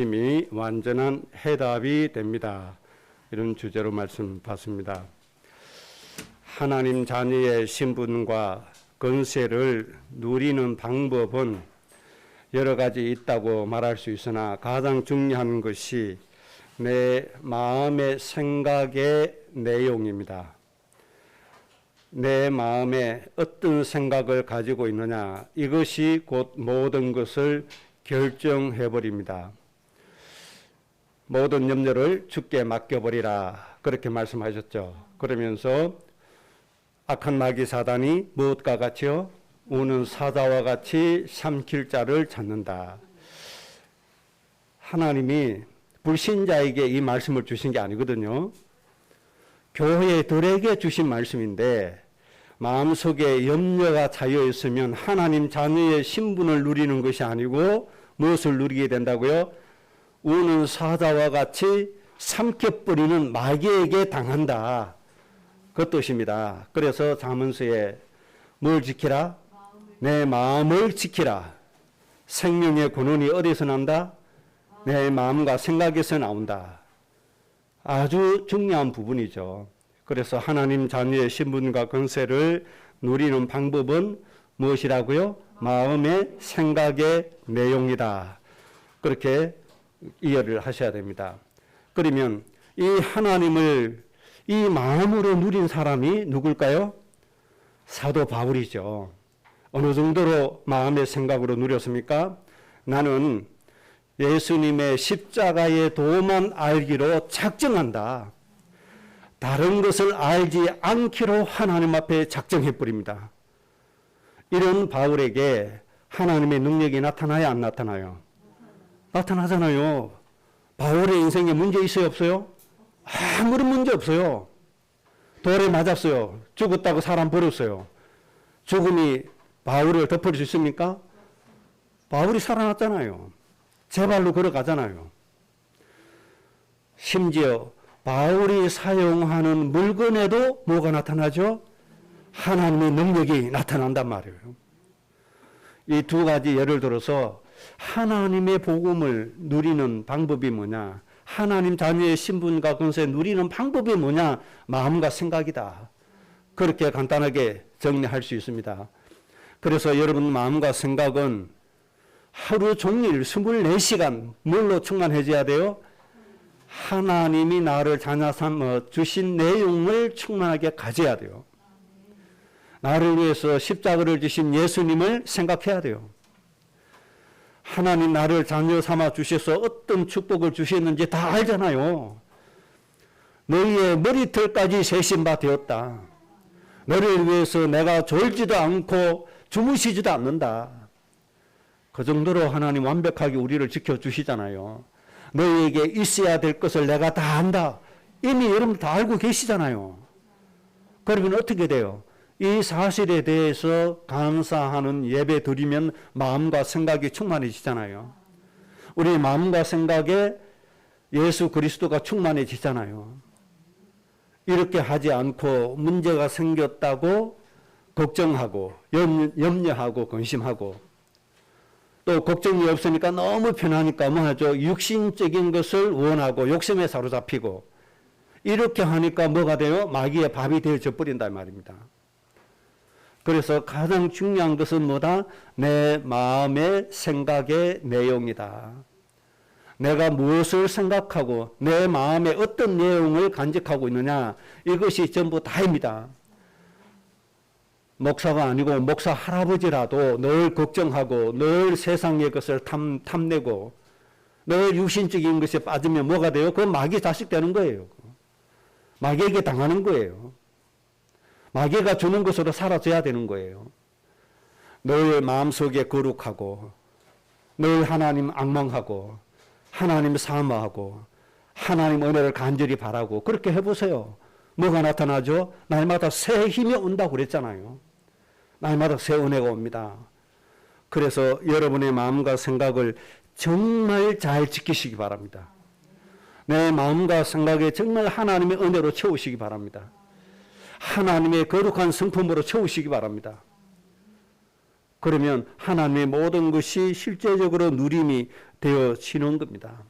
힘이 완전한 해답이 됩니다. 이런 주제로 말씀 받습니다. 하나님 자녀의 신분과 권세를 누리는 방법은 여러 가지 있다고 말할 수 있으나 가장 중요한 것이 내 마음의 생각의 내용입니다. 내 마음에 어떤 생각을 가지고 있느냐, 이것이 곧 모든 것을 결정해버립니다. 모든 염려를 주께 맡겨버리라, 그렇게 말씀하셨죠. 그러면서 악한 마귀 사단이 무엇과 같이요? 우는 사자와 같이 삼킬 자를 찾는다. 하나님이 불신자에게 이 말씀을 주신 게 아니거든요. 교회들에게 주신 말씀인데, 마음속에 염려가 차여 있으면 하나님 자녀의 신분을 누리는 것이 아니고 무엇을 누리게 된다고요? 우는 사자와 같이 삼켜버리는 마귀에게 당한다, 그 뜻입니다. 그래서 잠언서에 뭘 지키라? 내 마음을 지키라. 생명의 근원이 어디서 난다? 내 마음과 생각에서 나온다. 아주 중요한 부분이죠. 그래서 하나님 자녀의 신분과 권세를 누리는 방법은 무엇이라고요? 마음의 생각의 내용이다. 그렇게 이해를 하셔야 됩니다. 그러면 이 하나님을 이 마음으로 누린 사람이 누굴까요? 사도 바울이죠. 어느 정도로 마음의 생각으로 누렸습니까? 나는 예수님의 십자가의 도만 알기로 작정한다. 다른 것을 알지 않기로 하나님 앞에 작정해버립니다. 이런 바울에게 하나님의 능력이 나타나요, 안 나타나요? 나타나잖아요. 바울의 인생에 문제 있어요, 없어요? 아무런 문제 없어요. 돌에 맞았어요. 죽었다고 사람 버렸어요. 죽음이 바울을 덮을 수 있습니까? 바울이 살아났잖아요. 제 발로 걸어가잖아요. 심지어 바울이 사용하는 물건에도 뭐가 나타나죠? 하나님의 능력이 나타난단 말이에요. 이 두 가지 예를 들어서 하나님의 복음을 누리는 방법이 뭐냐? 하나님 자녀의 신분과 권세 누리는 방법이 뭐냐? 마음과 생각이다. 그렇게 간단하게 정리할 수 있습니다. 그래서 여러분 마음과 생각은 하루 종일 24시간 뭘로 충만해져야 돼요? 하나님이 나를 자녀 삼아 주신 내용을 충만하게 가져야 돼요. 나를 위해서 십자가를 지신 예수님을 생각해야 돼요. 하나님 나를 자녀 삼아 주셔서 어떤 축복을 주셨는지 다 알잖아요. 너희의 머리털까지 세신 바 되었다. 너를 위해서 내가 졸지도 않고 주무시지도 않는다. 그 정도로 하나님 완벽하게 우리를 지켜주시잖아요. 너희에게 있어야 될 것을 내가 다 안다. 이미 여러분 다 알고 계시잖아요. 그러면 어떻게 돼요? 이 사실에 대해서 감사하는 예배 드리면 마음과 생각이 충만해지잖아요. 우리 마음과 생각에 예수 그리스도가 충만해지잖아요. 이렇게 하지 않고 문제가 생겼다고 걱정하고 염려하고 근심하고 또 걱정이 없으니까 너무 편하니까 뭐 하죠? 육신적인 것을 원하고 욕심에 사로잡히고 이렇게 하니까 뭐가 돼요? 마귀의 밥이 되어져 버린다 말입니다. 그래서 가장 중요한 것은 뭐다? 내 마음의 생각의 내용이다. 내가 무엇을 생각하고 내 마음에 어떤 내용을 간직하고 있느냐, 이것이 전부 다입니다. 목사가 아니고 목사 할아버지라도 늘 걱정하고 늘 세상의 것을 탐내고 늘 육신적인 것에 빠지면 뭐가 돼요? 그건 마귀 자식 되는 거예요. 마귀에게 당하는 거예요. 마귀가 주는 것으로 사라져야 되는 거예요. 늘 마음속에 거룩하고 늘 하나님 악망하고 하나님 사모하고 하나님 은혜를 간절히 바라고 그렇게 해보세요. 뭐가 나타나죠? 날마다 새 힘이 온다고 그랬잖아요. 날마다 새 은혜가 옵니다. 그래서 여러분의 마음과 생각을 정말 잘 지키시기 바랍니다. 내 마음과 생각에 정말 하나님의 은혜로 채우시기 바랍니다. 하나님의 거룩한 성품으로 채우시기 바랍니다. 그러면 하나님의 모든 것이 실제적으로 누림이 되어지는 겁니다.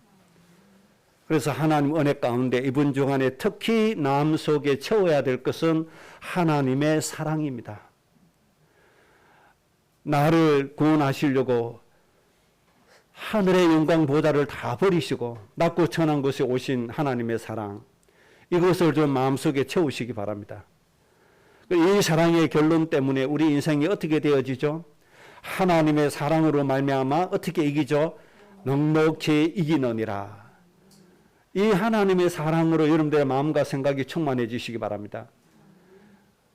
그래서 하나님 은혜 가운데 이번 주간에 특히 마음속에 채워야 될 것은 하나님의 사랑입니다. 나를 구원하시려고 하늘의 영광 보좌를 다 버리시고 낮고 천한 곳에 오신 하나님의 사랑, 이것을 좀 마음속에 채우시기 바랍니다. 이 사랑의 결론 때문에 우리 인생이 어떻게 되어지죠? 하나님의 사랑으로 말미암아 어떻게 이기죠? 넉넉히 이기느니라. 이 하나님의 사랑으로 여러분들의 마음과 생각이 충만해지시기 바랍니다.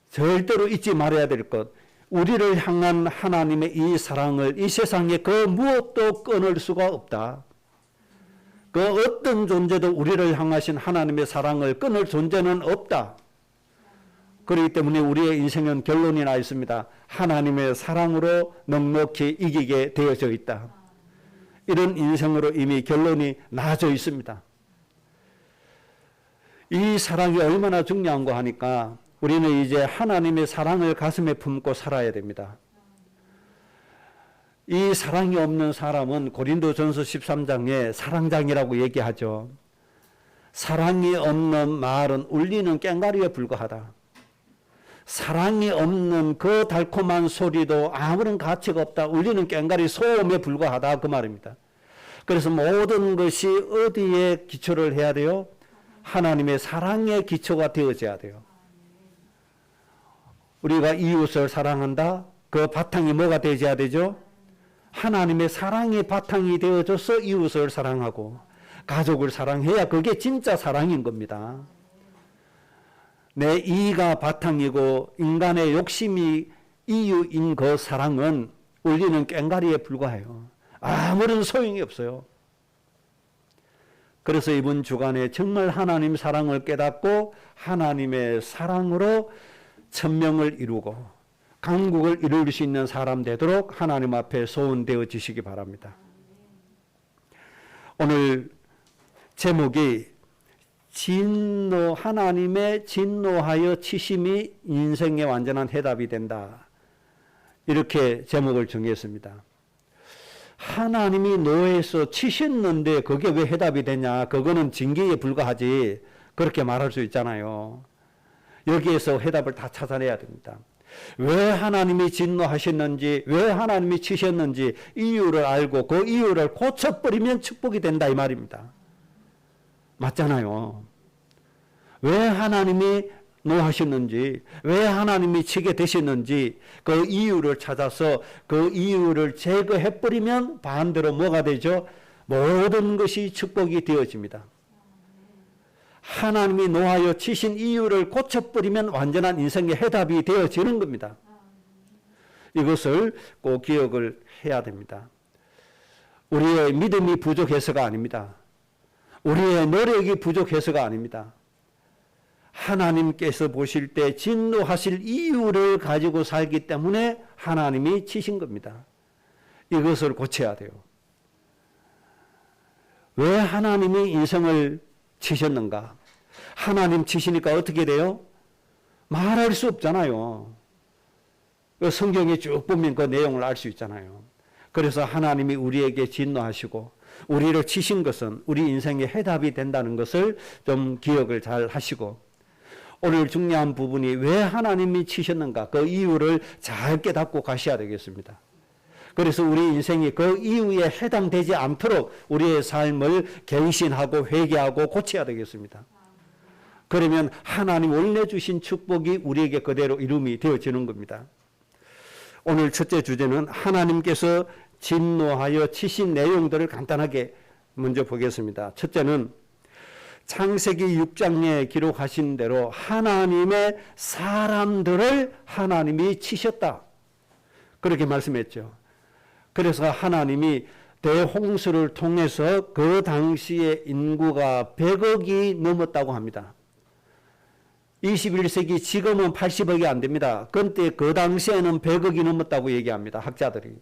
절대로 잊지 말아야 될 것, 우리를 향한 하나님의 이 사랑을 이 세상에 그 무엇도 끊을 수가 없다. 그 어떤 존재도 우리를 향하신 하나님의 사랑을 끊을 존재는 없다. 그렇기 때문에 우리의 인생은 결론이 나 있습니다. 하나님의 사랑으로 넉넉히 이기게 되어져 있다. 이런 인생으로 이미 결론이 나져 있습니다. 이 사랑이 얼마나 중요한가 하니까 우리는 이제 하나님의 사랑을 가슴에 품고 살아야 됩니다. 이 사랑이 없는 사람은 고린도전서 13장에 사랑장이라고 얘기하죠. 사랑이 없는 말은 울리는 꽹과리에 불과하다. 사랑이 없는 그 달콤한 소리도 아무런 가치가 없다. 울리는 꽹과리 소음에 불과하다. 그 말입니다. 그래서 모든 것이 어디에 기초를 해야 돼요? 하나님의 사랑의 기초가 되어져야 돼요. 우리가 이웃을 사랑한다? 그 바탕이 뭐가 되어야 되죠? 하나님의 사랑의 바탕이 되어져서 이웃을 사랑하고 가족을 사랑해야 그게 진짜 사랑인 겁니다. 내 이가 바탕이고 인간의 욕심이 이유인 그 사랑은 울리는 꽹과리에 불과해요. 아무런 소용이 없어요. 그래서 이번 주간에 정말 하나님 사랑을 깨닫고 하나님의 사랑으로 천명을 이루고 강국을 이룰 수 있는 사람 되도록 하나님 앞에 소원되어지시기 바랍니다. 오늘 제목이 진노, 하나님의 진노하여 치심이 인생의 완전한 해답이 된다. 이렇게 제목을 정했습니다. 하나님이 노해서 치셨는데 그게 왜 해답이 되냐? 그거는 징계에 불과하지. 그렇게 말할 수 있잖아요. 여기에서 해답을 다 찾아내야 됩니다. 왜 하나님이 진노하셨는지, 왜 하나님이 치셨는지 이유를 알고 그 이유를 고쳐버리면 축복이 된다 이 말입니다. 맞잖아요. 왜 하나님이 노하셨는지, 왜 하나님이 치게 되셨는지 그 이유를 찾아서 그 이유를 제거해버리면 반대로 뭐가 되죠? 모든 것이 축복이 되어집니다. 하나님이 노하여 치신 이유를 고쳐버리면 완전한 인생의 해답이 되어지는 겁니다. 이것을 꼭 기억을 해야 됩니다. 우리의 믿음이 부족해서가 아닙니다. 우리의 노력이 부족해서가 아닙니다. 하나님께서 보실 때 진노하실 이유를 가지고 살기 때문에 하나님이 치신 겁니다. 이것을 고쳐야 돼요. 왜 하나님이 인생을 치셨는가? 하나님 치시니까 어떻게 돼요? 말할 수 없잖아요. 성경에 쭉 보면 그 내용을 알 수 있잖아요. 그래서 하나님이 우리에게 진노하시고 우리를 치신 것은 우리 인생의 해답이 된다는 것을 좀 기억을 잘 하시고, 오늘 중요한 부분이 왜 하나님이 치셨는가 그 이유를 잘 깨닫고 가셔야 되겠습니다. 그래서 우리 인생이 그 이유에 해당되지 않도록 우리의 삶을 갱신하고 회개하고 고쳐야 되겠습니다. 그러면 하나님 원래 주신 축복이 우리에게 그대로 이름이 되어지는 겁니다. 오늘 첫째 주제는 하나님께서 진노하여 치신 내용들을 간단하게 먼저 보겠습니다. 첫째는 창세기 6장에 기록하신 대로 하나님의 사람들을 하나님이 치셨다. 그렇게 말씀했죠. 그래서 하나님이 대홍수를 통해서 그 당시에 인구가 100억이 넘었다고 합니다. 21세기 지금은 80억이 안 됩니다. 그때 그 당시에는 100억이 넘었다고 얘기합니다. 학자들이.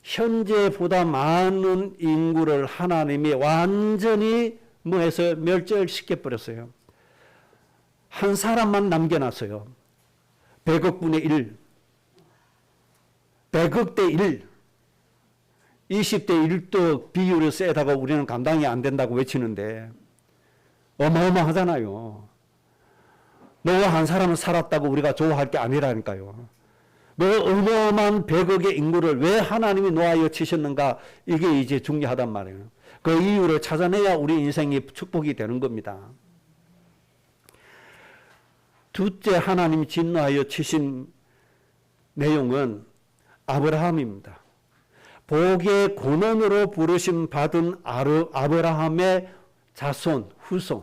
현재보다 많은 인구를 하나님이 완전히 해서 멸절시켜 버렸어요. 한 사람만 남겨놨어요. 100억 분의 1. 100억 대 1. 20대 1도 비율이 세다고 우리는 감당이 안 된다고 외치는데 어마어마하잖아요. 노아 한 사람은 살았다고 우리가 좋아할 게 아니라니까요. 어마어마한 100억의 인구를 왜 하나님이 노아에 치셨는가? 이게 이제 중요하단 말이에요. 그 이유를 찾아내야 우리 인생이 축복이 되는 겁니다. 둘째 하나님이 진노하여 치신 내용은 아브라함입니다. 복의 근원으로 부르심 받은 아브라함의 자손, 후손.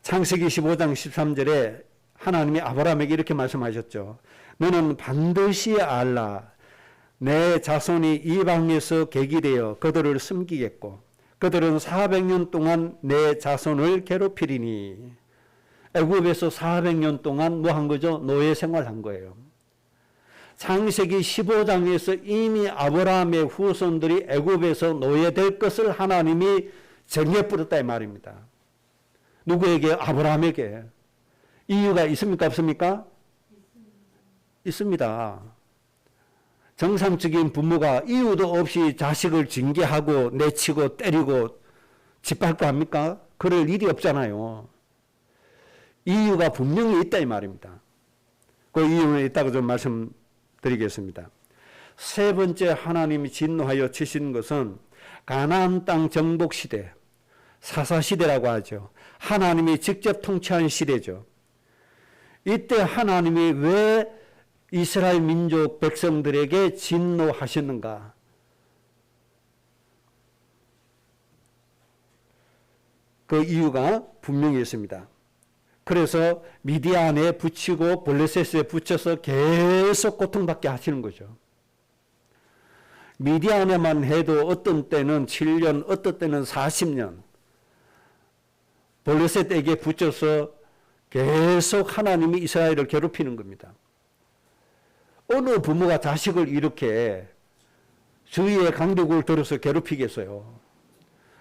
창세기 15장 13절에 하나님이 아브라함에게 이렇게 말씀하셨죠. 너는 반드시 알라. 내 자손이 이방에서 객이되어 그들을 섬기겠고 그들은 400년 동안 내 자손을 괴롭히리니. 애굽에서 400년 동안 뭐 한 거죠? 노예 생활한 거예요. 창세기 15장에서 이미 아브라함의 후손들이 애굽에서 노예될 것을 하나님이 정해버렸다 이 말입니다. 누구에게? 아브라함에게. 이유가 있습니까? 없습니까? 있습니다. 정상적인 부모가 이유도 없이 자식을 징계하고 내치고 때리고 짓밟고 합니까? 그럴 일이 없잖아요. 이유가 분명히 있다 이 말입니다. 그 이유는 있다고 좀 말씀드리겠습니다. 세 번째 하나님이 진노하여 치신 것은 가나안 땅 정복 시대, 사사 시대라고 하죠. 하나님이 직접 통치한 시대죠. 이때 하나님이 왜 이스라엘 민족 백성들에게 진노하셨는가? 그 이유가 분명히 있습니다. 그래서 미디안에 붙이고 블레셋에 붙여서 계속 고통받게 하시는 거죠. 미디안에만 해도 어떤 때는 7년, 어떤 때는 40년 블레셋에게 붙여서 계속 하나님이 이스라엘을 괴롭히는 겁니다. 어느 부모가 자식을 이렇게 주위의 강도국을 들어서 괴롭히겠어요?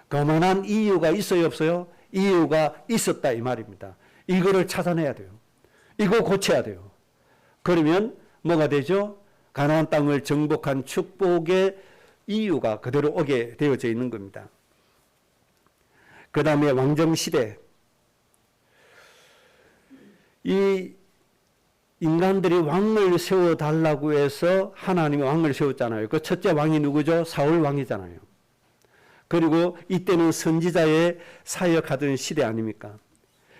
그만한 이유가 있어요, 없어요? 이유가 있었다 이 말입니다. 이거를 찾아내야 돼요. 이거 고쳐야 돼요. 그러면 뭐가 되죠? 가나안 땅을 정복한 축복의 이유가 그대로 오게 되어져 있는 겁니다. 그 다음에 왕정시대. 이 인간들이 왕을 세워달라고 해서 하나님이 왕을 세웠잖아요. 그 첫째 왕이 누구죠? 사울 왕이잖아요. 그리고 이때는 선지자의 사역하던 시대 아닙니까?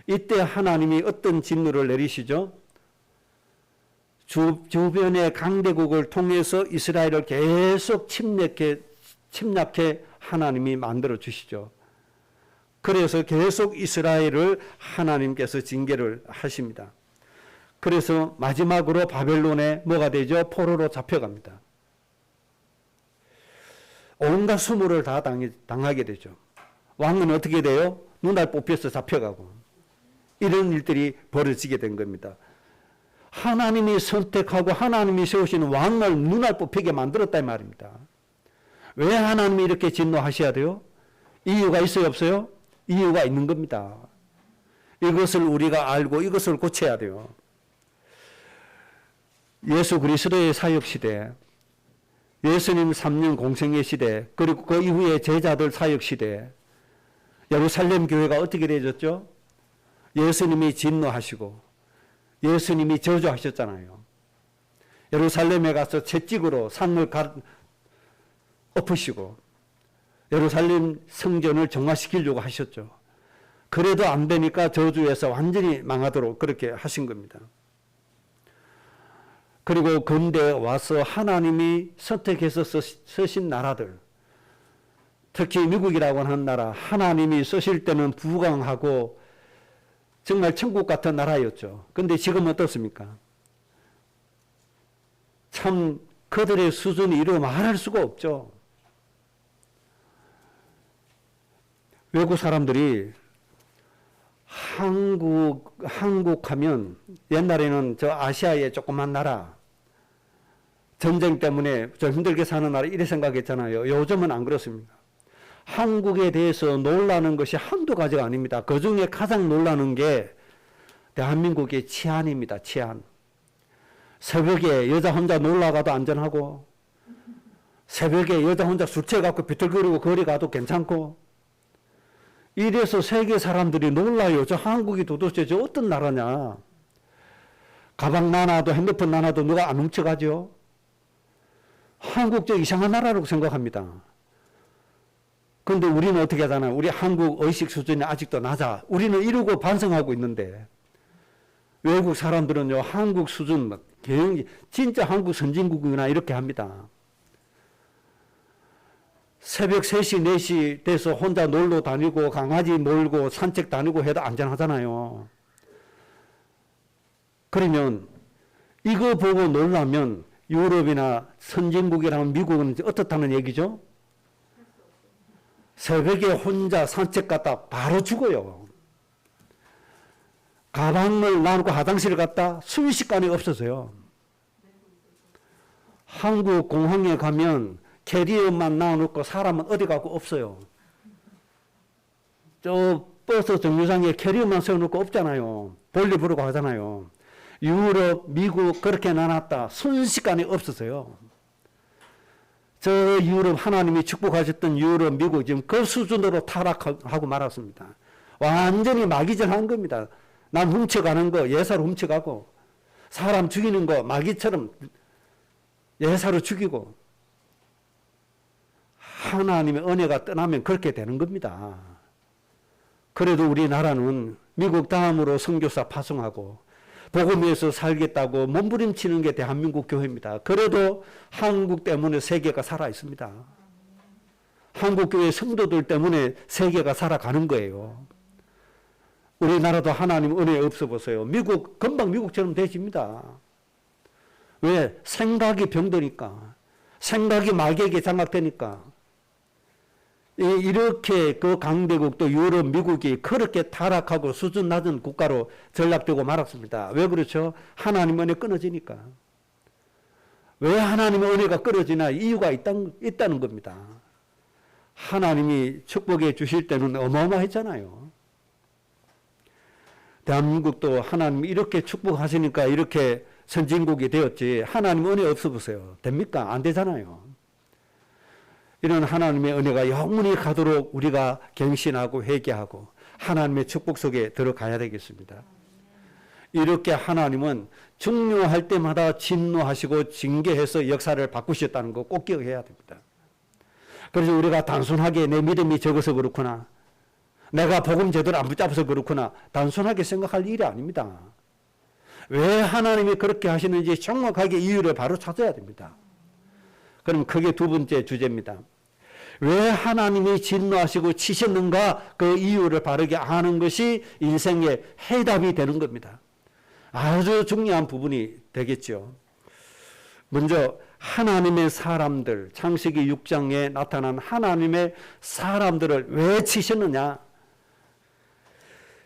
이때 하나님이 어떤 진노를 내리시죠? 주변의 강대국을 통해서 이스라엘을 계속 침략해 하나님이 만들어 주시죠. 그래서 계속 이스라엘을 하나님께서 징계를 하십니다. 그래서 마지막으로 바벨론에 뭐가 되죠? 포로로 잡혀갑니다. 온갖 수모를 다 당하게 되죠. 왕은 어떻게 돼요? 눈알 뽑혀서 잡혀가고 이런 일들이 벌어지게 된 겁니다. 하나님이 선택하고 하나님이 세우신 왕을 눈알 뽑히게 만들었다 이 말입니다. 왜 하나님이 이렇게 진노하셔야 돼요? 이유가 있어요, 없어요? 이유가 있는 겁니다. 이것을 우리가 알고 이것을 고쳐야 돼요. 예수 그리스도의 사역 시대, 예수님 3년 공생의 시대, 그리고 그 이후에 제자들 사역 시대, 예루살렘 교회가 어떻게 되어졌죠? 예수님이 진노하시고 예수님이 저주하셨잖아요. 예루살렘에 가서 채찍으로 산을 엎으시고 예루살렘 성전을 정화시키려고 하셨죠. 그래도 안 되니까 저주해서 완전히 망하도록 그렇게 하신 겁니다. 그리고 근대에 와서 하나님이 선택해서 쓰신 나라들, 특히 미국이라고 하는 나라, 하나님이 쓰실 때는 부강하고 정말 천국 같은 나라였죠. 그런데 지금 어떻습니까? 참 그들의 수준이 이루 말할 수가 없죠. 외국 사람들이 한국 하면 옛날에는 저 아시아의 조그만 나라, 전쟁 때문에 좀 힘들게 사는 나라 이래 생각했잖아요. 요즘은 안 그렇습니다. 한국에 대해서 놀라는 것이 한두 가지가 아닙니다. 그 중에 가장 놀라는 게 대한민국의 치안입니다. 치안. 새벽에 여자 혼자 놀러 가도 안전하고 새벽에 여자 혼자 술 취해갖고 비틀거리고 거리 가도 괜찮고. 이래서 세계 사람들이 놀라요. 저 한국이 도대체 저 어떤 나라냐. 가방 나눠도 핸드폰 나눠도 누가 안 훔쳐가죠. 한국 저 이상한 나라라고 생각합니다. 그런데 우리는 어떻게 하잖아요. 우리 한국 의식 수준이 아직도 낮아. 우리는 이러고 반성하고 있는데 외국 사람들은요. 한국 수준 진짜 한국 선진국이나 이렇게 합니다. 새벽 3시, 4시 돼서 혼자 놀러 다니고 강아지 몰고 산책 다니고 해도 안전하잖아요. 그러면 이거 보고 놀라면 유럽이나 선진국이라는 미국은 어떻다는 얘기죠? 새벽에 혼자 산책 갔다 바로 죽어요. 가방을 나누고 화장실을 갔다 순식간에 없어져요. 한국 공항에 가면 캐리어만 놔놓고 사람은 어디 가고 없어요. 저 버스 정류장에 캐리어만 세워놓고 없잖아요. 볼일 보러 가잖아요. 유럽, 미국 그렇게 나눴다 순식간에 없어져요. 저 유럽 하나님이 축복하셨던 유럽, 미국 지금 그 수준으로 타락하고 말았습니다. 완전히 마귀전한 겁니다. 남 훔쳐가는 거 예사로 훔쳐가고 사람 죽이는 거 마귀처럼 예사로 죽이고 하나님의 은혜가 떠나면 그렇게 되는 겁니다. 그래도 우리나라는 미국 다음으로 선교사 파송하고 복음에서 살겠다고 몸부림치는 게 대한민국 교회입니다. 그래도 한국 때문에 세계가 살아 있습니다. 한국 교회 성도들 때문에 세계가 살아가는 거예요. 우리나라도 하나님 은혜 없어 보세요. 미국 금방 미국처럼 되집니다. 왜? 생각이 병드니까. 생각이 마귀에게 장악되니까. 이렇게 그 강대국도 유럽, 미국이 그렇게 타락하고 수준 낮은 국가로 전락되고 말았습니다. 왜 그렇죠? 하나님 은혜 끊어지니까. 왜 하나님의 은혜가 끊어지나 이유가 있다는 겁니다. 하나님이 축복해 주실 때는 어마어마했잖아요. 대한민국도 하나님이 이렇게 축복하시니까 이렇게 선진국이 되었지 하나님 은혜 없어 보세요. 됩니까? 안 되잖아요. 이런 하나님의 은혜가 영원히 가도록 우리가 갱신하고 회개하고 하나님의 축복 속에 들어가야 되겠습니다. 이렇게 하나님은 중요할 때마다 진노하시고 징계해서 역사를 바꾸셨다는 거 꼭 기억해야 됩니다. 그래서 우리가 단순하게 내 믿음이 적어서 그렇구나, 내가 복음 제대로 안 붙잡아서 그렇구나 단순하게 생각할 일이 아닙니다. 왜 하나님이 그렇게 하시는지 정확하게 이유를 바로 찾아야 됩니다. 그럼 그게 두 번째 주제입니다. 왜 하나님이 진노하시고 치셨는가 그 이유를 바르게 아는 것이 인생의 해답이 되는 겁니다. 아주 중요한 부분이 되겠죠. 먼저 하나님의 사람들, 창세기 6장에 나타난 하나님의 사람들을 왜 치셨느냐.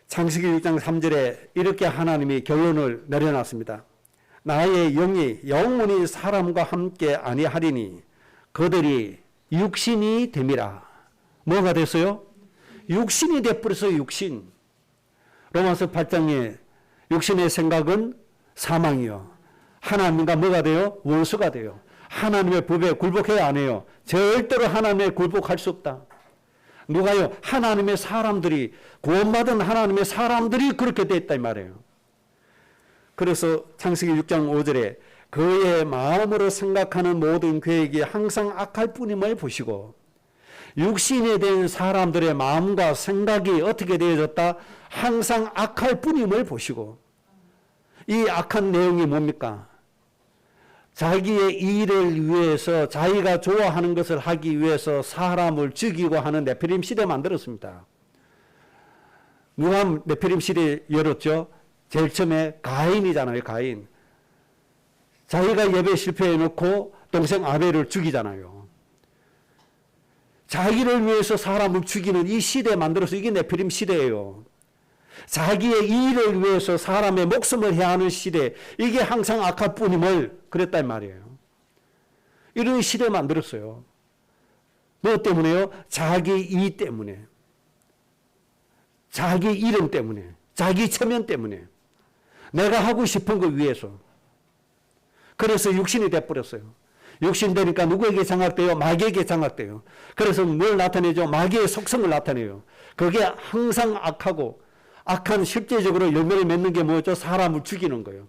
창세기 6장 3절에 이렇게 하나님이 결론을 내려놨습니다. 나의 영이 영원히 사람과 함께 아니하리니 그들이 육신이 됨이라. 뭐가 됐어요? 육신이 돼버렸어요. 육신. 로마서 8장에 육신의 생각은 사망이요. 하나님과 뭐가 돼요? 원수가 돼요. 하나님의 법에 굴복해야 안 해요. 절대로 하나님의 굴복할 수 없다. 누가요? 하나님의 사람들이, 구원받은 하나님의 사람들이 그렇게 됐다 이 말이에요. 그래서 창세기 6장 5절에 그의 마음으로 생각하는 모든 계획이 항상 악할 뿐임을 보시고, 육신에 된 사람들의 마음과 생각이 어떻게 되어졌다? 항상 악할 뿐임을 보시고. 이 악한 내용이 뭡니까? 자기의 일을 위해서, 자기가 좋아하는 것을 하기 위해서 사람을 죽이고 하는 네피림 시대 만들었습니다. 누가 네피림 시대 열었죠? 제일 처음에 가인이잖아요. 가인. 자기가 예배 실패해놓고 동생 아벨을 죽이잖아요. 자기를 위해서 사람을 죽이는 이 시대 만들어서 이게 네피림 시대예요. 자기의 일을 위해서 사람의 목숨을 해야 하는 시대, 이게 항상 악할 뿐임을 그랬단 말이에요. 이런 시대 만들었어요. 뭐 때문에요? 자기 이 때문에, 자기 이름 때문에, 자기 체면 때문에, 내가 하고 싶은 걸 위해서. 그래서 육신이 돼버렸어요. 육신 되니까 누구에게 장악돼요? 마귀에게 장악돼요. 그래서 뭘 나타내죠? 마귀의 속성을 나타내요. 그게 항상 악하고 악한 실제적으로 열매를 맺는 게 뭐죠? 사람을 죽이는 거예요.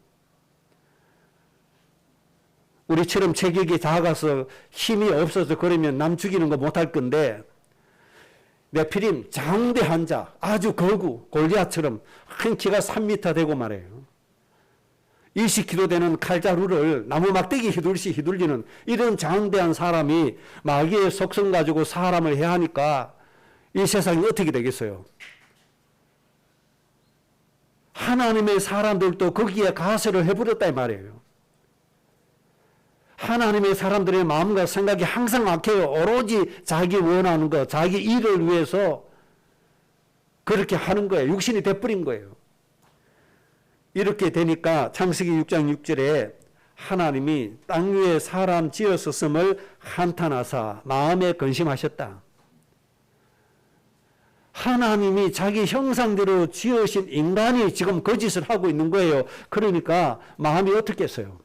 우리처럼 체격이 작아서 힘이 없어서 그러면 남 죽이는 거 못할 건데 네피림 장대한 자, 아주 거구 골리앗처럼 큰 키가 3m 되고 말해요. 20kg 되는 칼자루를 나무 막대기 휘둘시 휘둘리는 이런 장대한 사람이 마귀의 속성 가지고 사람을 해야 하니까 이 세상이 어떻게 되겠어요? 하나님의 사람들도 거기에 가세를 해버렸다 이 말이에요. 하나님의 사람들의 마음과 생각이 항상 악해요. 오로지 자기 원하는 것, 자기 일을 위해서 그렇게 하는 거예요. 육신이 돼버린 거예요. 이렇게 되니까 창세기 6장 6절에 하나님이 땅 위에 사람 지었었음을 한탄하사 마음에 근심하셨다. 하나님이 자기 형상대로 지으신 인간이 지금 거짓을 하고 있는 거예요. 그러니까 마음이 어떻겠어요?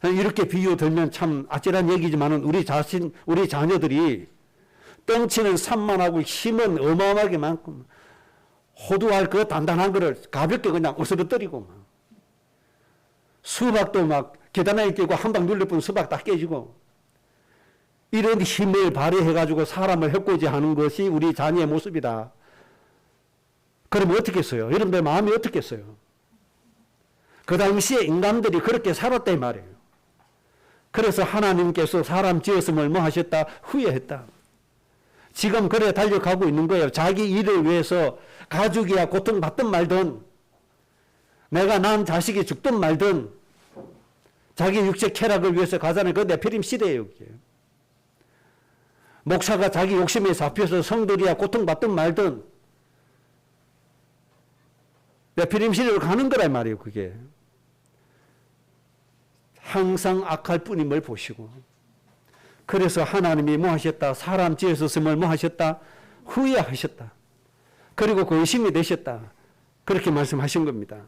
이렇게 비유 들면 참 아찔한 얘기지만은 우리 자녀들이 덩치는 산만하고 힘은 어마어마하게 많고 호두알 그 단단한 거를 가볍게 그냥 으스러뜨리고 수박도 막 계단에 끼고 한 방 눌러보면 수박 다 깨지고 이런 힘을 발휘해가지고 사람을 해코지 하는 것이 우리 자녀의 모습이다. 그러면 어떻겠어요? 여러분들 마음이 어떻겠어요? 그 당시에 인간들이 그렇게 살았다 이 말이에요. 그래서 하나님께서 사람 지었음을 뭐 하셨다? 후회했다. 지금 그래 달려가고 있는 거예요. 자기 일을 위해서 가족이야 고통받든 말든 내가 낳은 자식이 죽든 말든 자기 육체 쾌락을 위해서 가자는 그 네피림 시대예요. 그게. 목사가 자기 욕심에 잡혀서 성들이야 고통받든 말든 네피림 시대로 가는 거란 말이에요. 그게. 항상 악할 뿐임을 보시고 그래서 하나님이 뭐 하셨다? 사람 지으셨음을 뭐 하셨다? 후회하셨다. 그리고 근심이 되셨다. 그렇게 말씀하신 겁니다.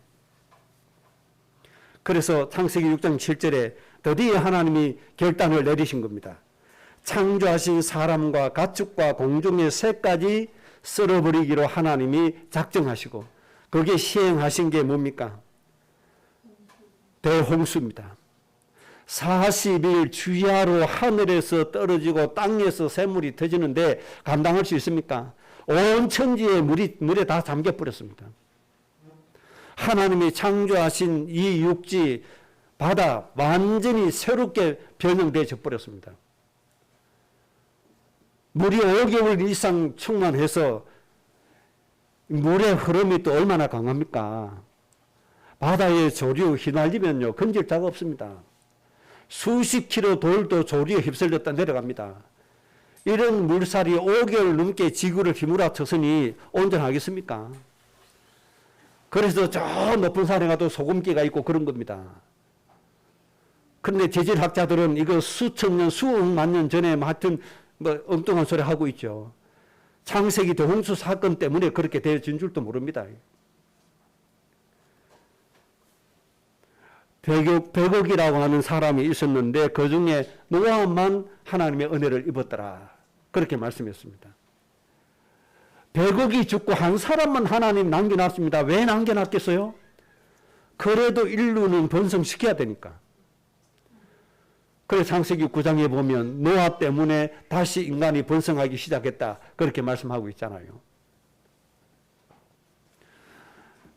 그래서 창세기 6장 7절에 드디어 하나님이 결단을 내리신 겁니다. 창조하신 사람과 가축과 공중의 새까지 썰어버리기로 하나님이 작정하시고 거기에 시행하신 게 뭡니까? 대홍수입니다. 40일 주야로 하늘에서 떨어지고 땅에서 샘물이 터지는데 감당할 수 있습니까? 온 천지에 물에 다 잠겨버렸습니다. 하나님이 창조하신 이 육지, 바다 완전히 새롭게 변형되어 버렸습니다. 물이 5개월 이상 충만해서 물의 흐름이 또 얼마나 강합니까? 바다의 조류 휘날리면요 건질 자가 없습니다. 수십 킬로 돌도 조류에 휩쓸렸다 내려갑니다. 이런 물살이 5개월 넘게 지구를 휘몰아쳤으니 온전하겠습니까? 그래서 저 높은 산에 가도 소금기가 있고 그런 겁니다. 그런데 지질학자들은 이거 수천 년, 수억만 년 전에 하여튼 뭐 엉뚱한 소리 하고 있죠. 창세기 대홍수 사건 때문에 그렇게 되어진 줄도 모릅니다. 100억이라고 하는 사람이 있었는데 그 중에 노아만 하나님의 은혜를 입었더라. 그렇게 말씀했습니다. 100억이 죽고 한 사람만 하나님 남겨놨습니다. 왜 남겨놨겠어요? 그래도 인류는 번성시켜야 되니까. 그래서 창세기 9장에 보면 노아 때문에 다시 인간이 번성하기 시작했다. 그렇게 말씀하고 있잖아요.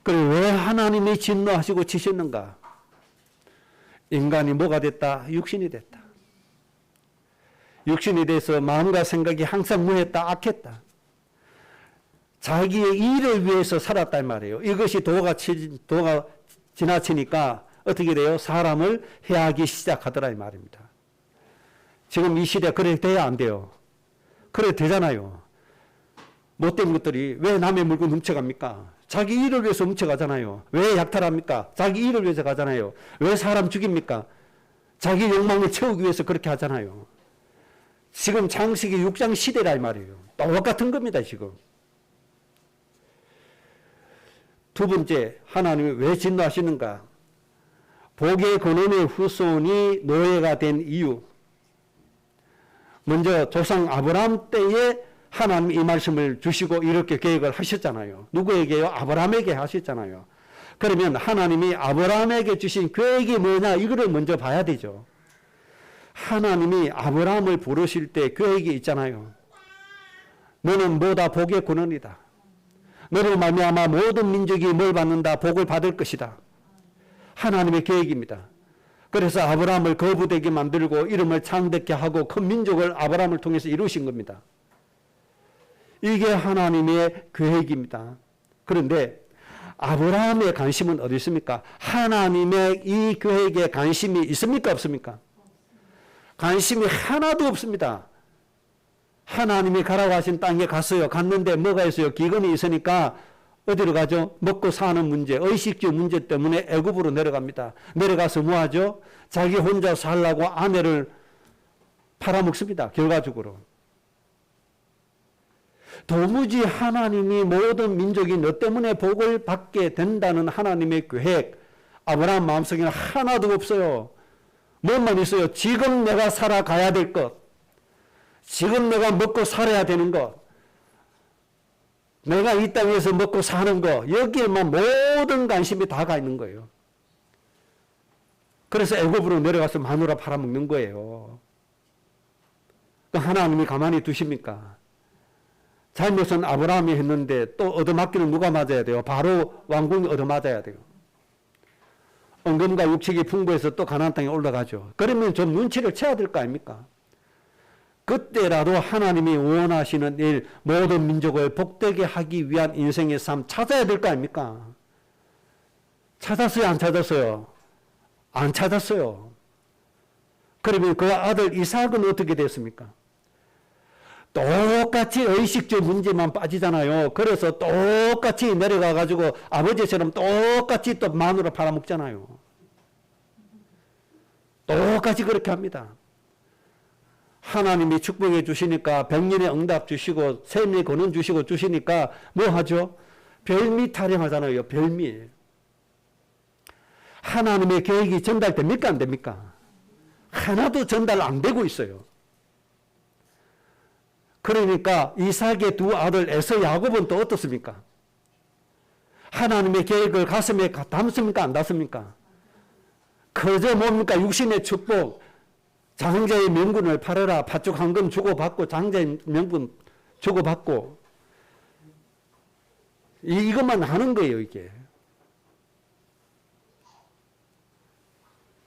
그래 왜 하나님이 진노하시고 치셨는가? 인간이 뭐가 됐다? 육신이 됐다. 육신이 돼서 마음과 생각이 항상 무했다, 악했다. 자기의 일을 위해서 살았단 말이에요. 이것이 도가 지나치니까 어떻게 돼요? 사람을 해하기 시작하더라 이 말입니다. 지금 이 시대 그래 돼야 안 돼요. 그래 되잖아요. 못된 것들이 왜 남의 물건 훔쳐갑니까? 자기 일을 위해서 훔쳐가잖아요. 왜 약탈합니까? 자기 일을 위해서 가잖아요. 왜 사람 죽입니까? 자기 욕망을 채우기 위해서 그렇게 하잖아요. 지금 창세기 6장 시대라 이 말이에요. 똑같은 겁니다 지금. 두 번째, 하나님이 왜 진노하시는가? 복의 근원의 후손이 노예가 된 이유. 먼저 조상 아브라함 때에 하나님 이 말씀을 주시고 이렇게 계획을 하셨잖아요. 누구에게요? 아브라함에게 하셨잖아요. 그러면 하나님이 아브라함에게 주신 계획이 뭐냐? 이거를 먼저 봐야 되죠. 하나님이 아브라함을 부르실 때 계획이 있잖아요. 너는 뭐다? 복의 근원이다. 너로 말미암아 모든 민족이 뭘 받는다? 복을 받을 것이다. 하나님의 계획입니다. 그래서 아브라함을 거부되게 만들고 이름을 창대케 하고 큰 민족을 아브라함을 통해서 이루신 겁니다. 이게 하나님의 계획입니다. 그런데 아브라함의 관심은 어디 있습니까? 하나님의 이 계획에 관심이 있습니까? 없습니까? 관심이 하나도 없습니다. 하나님이 가라고 하신 땅에 갔어요. 갔는데 뭐가 있어요? 기근이 있으니까 어디로 가죠? 먹고 사는 문제, 의식주 문제 때문에 애굽으로 내려갑니다. 내려가서 뭐 하죠? 자기 혼자 살라고 아내를 팔아먹습니다. 결과적으로. 도무지 하나님이 모든 민족이 너 때문에 복을 받게 된다는 하나님의 계획, 아브라함 마음속에는 하나도 없어요. 뭐만 있어요? 지금 내가 살아가야 될 것, 지금 내가 먹고 살아야 되는 것, 내가 이 땅에서 먹고 사는 거, 여기에만 모든 관심이 다 가 있는 거예요. 그래서 애굽으로 내려가서 마누라 팔아먹는 거예요. 하나님이 가만히 두십니까? 잘못은 아브라함이 했는데 또 얻어맞기는 누가 맞아야 돼요? 바로 왕궁이 얻어맞아야 돼요. 은금과 육축이 풍부해서 또 가나안 땅에 올라가죠. 그러면 좀 눈치를 채야 될 거 아닙니까? 그때라도 하나님이 원하시는 일, 모든 민족을 복되게 하기 위한 인생의 삶 찾아야 될 거 아닙니까? 찾았어요? 안 찾았어요? 안 찾았어요. 그러면 그 아들 이삭은 어떻게 됐습니까? 똑같이 의식적 문제만 빠지잖아요. 그래서 똑같이 내려가가지고 아버지처럼 똑같이 또 마누라 팔아먹잖아요. 똑같이 그렇게 합니다. 하나님이 축복해 주시니까 백년의 응답 주시고 샘의 권능 주시고 주시니까 뭐 하죠? 별미 타령하잖아요. 별미. 하나님의 계획이 전달됩니까? 안 됩니까? 하나도 전달 안 되고 있어요. 그러니까 이삭의 두 아들 에서 야곱은 또 어떻습니까? 하나님의 계획을 가슴에 담습니까? 안 담습니까? 그저 뭡니까? 육신의 축복, 장자의 명분을 팔아라. 팥죽 한 금 주고받고 장자의 명분 주고받고 이것만 하는 거예요. 이게.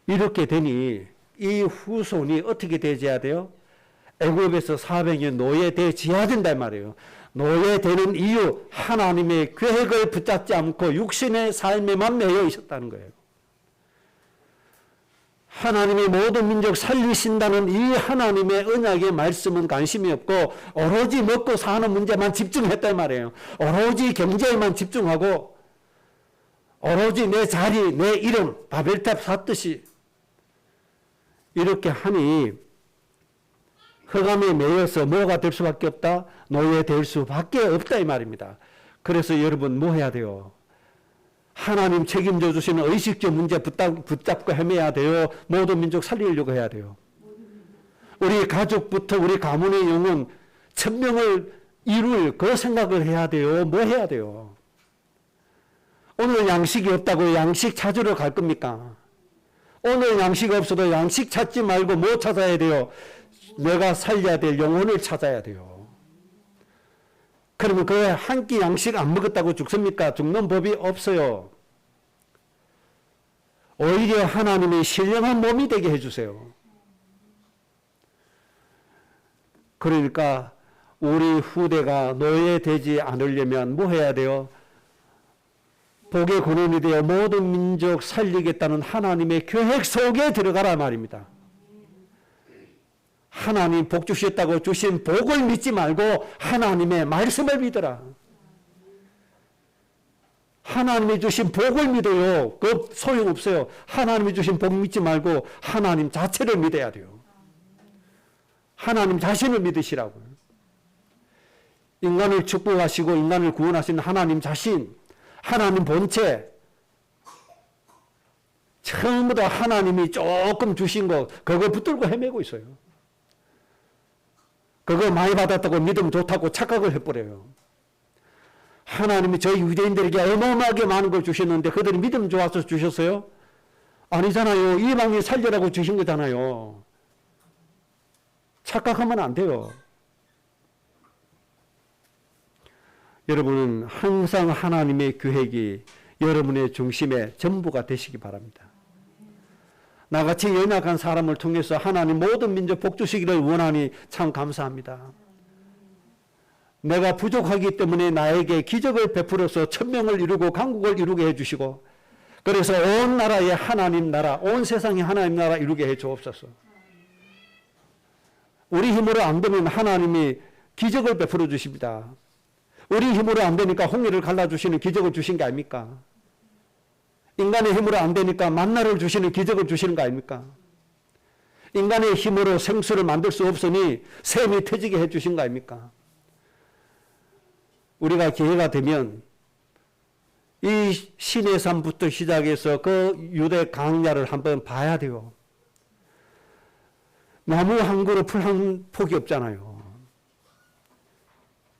이렇게 되니 이 후손이 어떻게 되어야 돼요? 애굽에서 400년 노예되어야 된다 말이에요. 노예되는 이유, 하나님의 계획을 붙잡지 않고 육신의 삶에만 매여 있었다는 거예요. 하나님이 모든 민족 살리신다는 이 하나님의 언약의 말씀은 관심이 없고 오로지 먹고 사는 문제만 집중했단 말이에요. 오로지 경제에만 집중하고 오로지 내 자리, 내 이름, 바벨탑 샀듯이 이렇게 하니 흑암에 매여서 뭐가 될 수밖에 없다? 노예될 수밖에 없다 이 말입니다. 그래서 여러분 뭐 해야 돼요? 하나님 책임져 주시는 의식적 문제 붙잡고 헤매야 돼요. 모든 민족 살리려고 해야 돼요. 우리 가족부터 우리 가문의 영혼 1000명을 이룰 그 생각을 해야 돼요. 뭐 해야 돼요? 오늘 양식이 없다고 양식 찾으러 갈 겁니까? 오늘 양식 없어도 양식 찾지 말고 뭐 찾아야 돼요? 내가 살려야 될 영혼을 찾아야 돼요. 그러면 그 한 끼 양식 안 먹었다고 죽습니까? 죽는 법이 없어요. 오히려 하나님이 신령한 몸이 되게 해주세요. 그러니까 우리 후대가 노예되지 않으려면 뭐 해야 돼요? 복의 근원이 되어 모든 민족 살리겠다는 하나님의 계획 속에 들어가라 말입니다. 하나님 복 주셨다고 주신 복을 믿지 말고 하나님의 말씀을 믿어라. 하나님이 주신 복을 믿어요. 그 소용없어요. 하나님이 주신 복 믿지 말고 하나님 자체를 믿어야 돼요. 하나님 자신을 믿으시라고요. 인간을 축복하시고 인간을 구원하시는 하나님 자신, 하나님 본체, 전부 다 하나님이 조금 주신 거 그거 붙들고 헤매고 있어요. 그거 많이 받았다고 믿으면 좋다고 착각을 해버려요. 하나님이 저희 유대인들에게 어마어마하게 많은 걸 주셨는데 그들이 믿음 좋아서 주셨어요? 아니잖아요. 이방인 살려라고 주신 거잖아요. 착각하면 안 돼요. 여러분은 항상 하나님의 계획이 여러분의 중심의 전부가 되시기 바랍니다. 나같이 연약한 사람을 통해서 하나님 모든 민족 복 주시기를 원하니 참 감사합니다. 내가 부족하기 때문에 나에게 기적을 베풀어서 천명을 이루고 강국을 이루게 해주시고 그래서 온 나라에 하나님 나라, 온 세상에 하나님 나라 이루게 해 주옵소서. 우리 힘으로 안 되면 하나님이 기적을 베풀어 주십니다. 우리 힘으로 안 되니까 홍해를 갈라주시는 기적을 주신 게 아닙니까? 인간의 힘으로 안 되니까 만나를 주시는 기적을 주시는 거 아닙니까? 인간의 힘으로 생수를 만들 수 없으니 샘이 터지게 해주신 거 아닙니까? 우리가 기회가 되면 이 시내산부터 시작해서 그 유대 강야를 한번 봐야 돼요. 나무 한 그루 풀 한 폭이 없잖아요.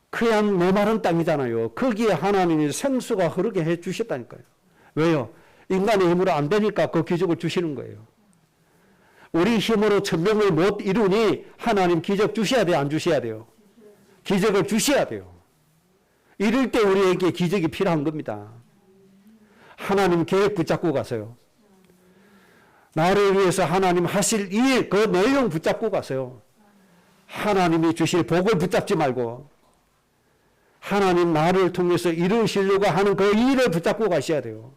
그냥 메마른 땅이잖아요. 거기에 하나님이 생수가 흐르게 해 주셨다니까요. 왜요? 인간의 힘으로 안 되니까 그 기적을 주시는 거예요. 우리 힘으로 천명을 못 이루니 하나님 기적 주셔야 돼요? 안 주셔야 돼요? 기적을 주셔야 돼요. 이럴 때 우리에게 기적이 필요한 겁니다. 하나님 계획 붙잡고 가세요. 나를 위해서 하나님 하실 일, 그 내용 붙잡고 가세요. 하나님이 주실 복을 붙잡지 말고 하나님 나를 통해서 이루시려고 하는 그 일을 붙잡고 가셔야 돼요.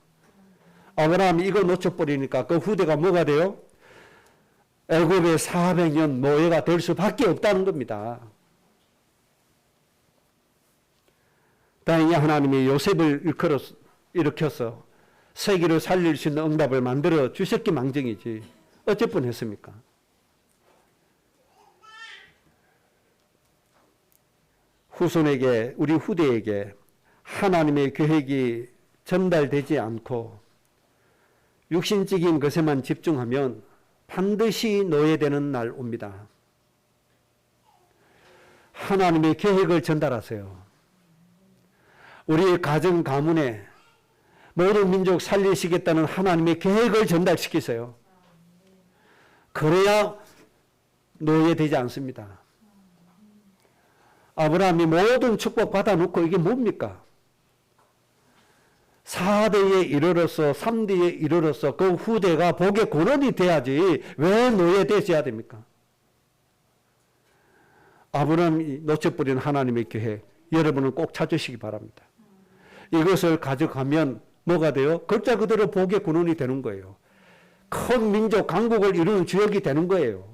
아브라함이 이거 놓쳐버리니까 그 후대가 뭐가 돼요? 애굽의 400년 노예가 될 수밖에 없다는 겁니다. 다행히 하나님이 요셉을 일으켜서 세계를 살릴 수 있는 응답을 만들어 주셨기 망정이지 어쩔 뻔했습니까? 후손에게, 우리 후대에게 하나님의 계획이 전달되지 않고 육신적인 것에만 집중하면 반드시 노예되는 날 옵니다. 하나님의 계획을 전달하세요. 우리 가정 가문에 모든 민족 살리시겠다는 하나님의 계획을 전달시키세요. 그래야 노예되지 않습니다. 아브라함이 모든 축복 받아놓고 이게 뭡니까? 4대에 이르러서 3대에 이르러서 그 후대가 복의 근원이 돼야지 왜 노예되셔야 됩니까? 아브라함이 놓쳐버린 하나님의 계획 여러분은 꼭 찾으시기 바랍니다. 이것을 가져가면 뭐가 돼요? 글자 그대로 복의 근원이 되는 거예요. 큰 민족 강국을 이루는 주역이 되는 거예요.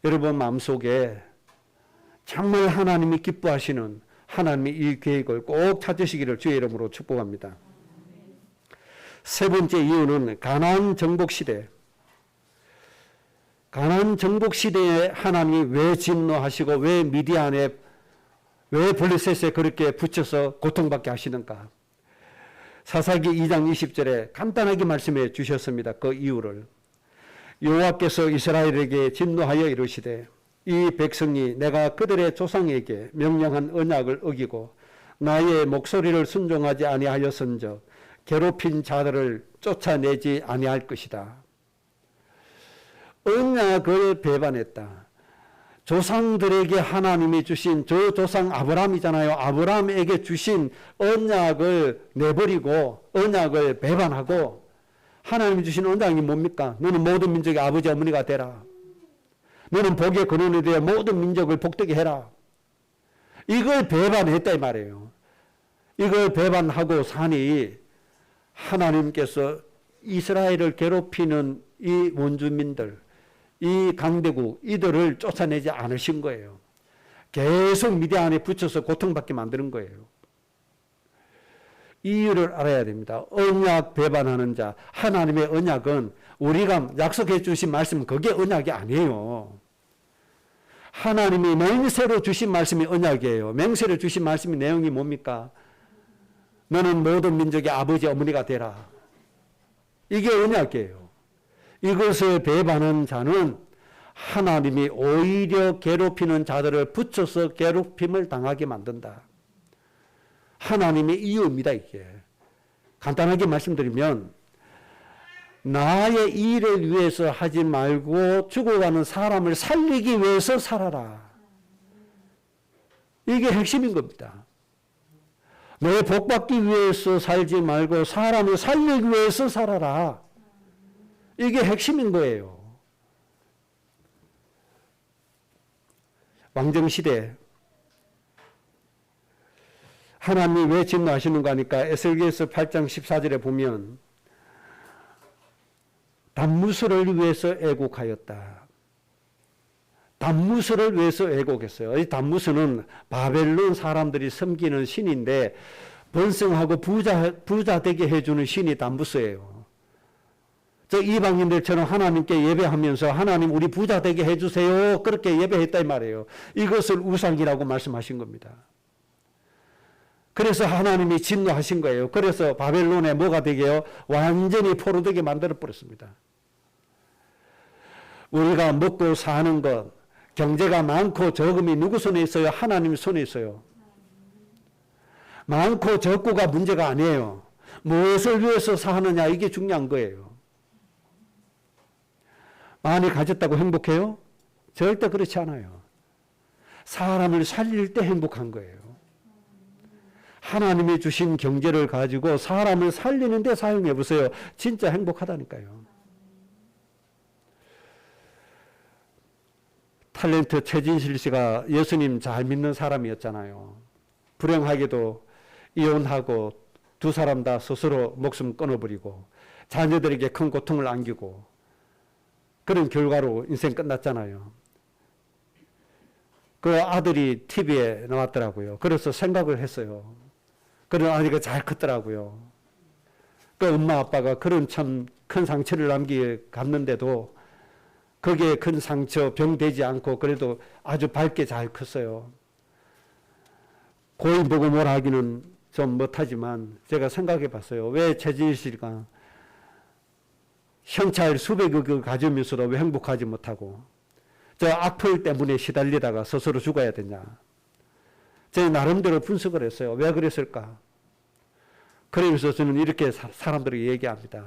여러분 마음속에 정말 하나님이 기뻐하시는 하나님의 이 계획을 꼭 찾으시기를 주의 이름으로 축복합니다. 세 번째 이유는 가나안 정복 시대. 가나안 정복 시대에 하나님이 왜 진노하시고 왜 미디안에 왜 블레셋에 그렇게 붙여서 고통받게 하시는가? 사사기 2장 20절에 간단하게 말씀해 주셨습니다. 그 이유를. 여호와께서 이스라엘에게 진노하여 이르시되 이 백성이 내가 그들의 조상에게 명령한 언약을 어기고 나의 목소리를 순종하지 아니하였은즉 괴롭힌 자들을 쫓아내지 아니할 것이다. 언약을 배반했다. 조상들에게 하나님이 주신 저 조상 아브라함이잖아요. 아브라함에게 주신 언약을 내버리고 언약을 배반하고 하나님이 주신 언약이 뭡니까? 너는 모든 민족의 아버지 어머니가 되라. 너는 복의 근원이 되어 모든 민족을 복되게 해라. 이걸 배반했다 이 말이에요. 이걸 배반하고 사니 하나님께서 이스라엘을 괴롭히는 이 원주민들, 이 강대국 이들을 쫓아내지 않으신 거예요. 계속 미디안에 붙여서 고통받게 만드는 거예요. 이유를 알아야 됩니다. 언약 배반하는 자, 하나님의 언약은 우리가 약속해 주신 말씀 그게 언약이 아니에요. 하나님이 맹세로 주신 말씀이 언약이에요. 맹세로 주신 말씀의 내용이 뭡니까? 너는 모든 민족의 아버지 어머니가 되라. 이게 언약이에요. 이것을 배반하는 자는 하나님이 오히려 괴롭히는 자들을 붙여서 괴롭힘을 당하게 만든다. 하나님의 이유입니다, 이게. 간단하게 말씀드리면 나의 일을 위해서 하지 말고 죽어가는 사람을 살리기 위해서 살아라. 이게 핵심인 겁니다. 내 복받기 위해서 살지 말고 사람을 살리기 위해서 살아라. 이게 핵심인 거예요. 왕정시대 하나님이 왜 진노하시는가 하니까 에스겔서 8장 14절에 보면 단무스를 위해서 애곡하였다. 단무스를 위해서 애곡했어요. 이 단무스는 바벨론 사람들이 섬기는 신인데 번성하고 부자 되게 해주는 신이 단무스예요. 저 이방인들처럼 하나님께 예배하면서 하나님 우리 부자 되게 해주세요. 그렇게 예배했다 이 말이에요. 이것을 우상이라고 말씀하신 겁니다. 그래서 하나님이 진노하신 거예요. 그래서 바벨론에 뭐가 되게요? 완전히 포로되게 만들어 버렸습니다. 우리가 먹고 사는 것, 경제가 많고 적음이 누구 손에 있어요? 하나님 손에 있어요. 많고 적고가 문제가 아니에요. 무엇을 위해서 사느냐 이게 중요한 거예요. 많이 가졌다고 행복해요? 절대 그렇지 않아요. 사람을 살릴 때 행복한 거예요. 하나님이 주신 경제를 가지고 사람을 살리는 데 사용해 보세요. 진짜 행복하다니까요. 탤런트 최진실 씨가 예수님 잘 믿는 사람이었잖아요. 불행하게도 이혼하고 두 사람 다 스스로 목숨 끊어버리고 자녀들에게 큰 고통을 안기고 그런 결과로 인생 끝났잖아요. 그 아들이 TV에 나왔더라고요. 그래서 생각을 했어요. 그런 아이가 잘 컸더라고요. 그 엄마 아빠가 그런 참 큰 상처를 갔는데도 거기에 큰 상처, 병 되지 않고 그래도 아주 밝게 잘 컸어요. 고인 보고 뭐라 하기는 좀 못하지만 제가 생각해 봤어요. 왜 최진실 씨가 현찰 수백억을 가지면서도 왜 행복하지 못하고 저 악플 때문에 시달리다가 스스로 죽어야 되냐. 제 나름대로 분석을 했어요. 왜 그랬을까? 그러면서 저는 이렇게 사람들에게 얘기합니다.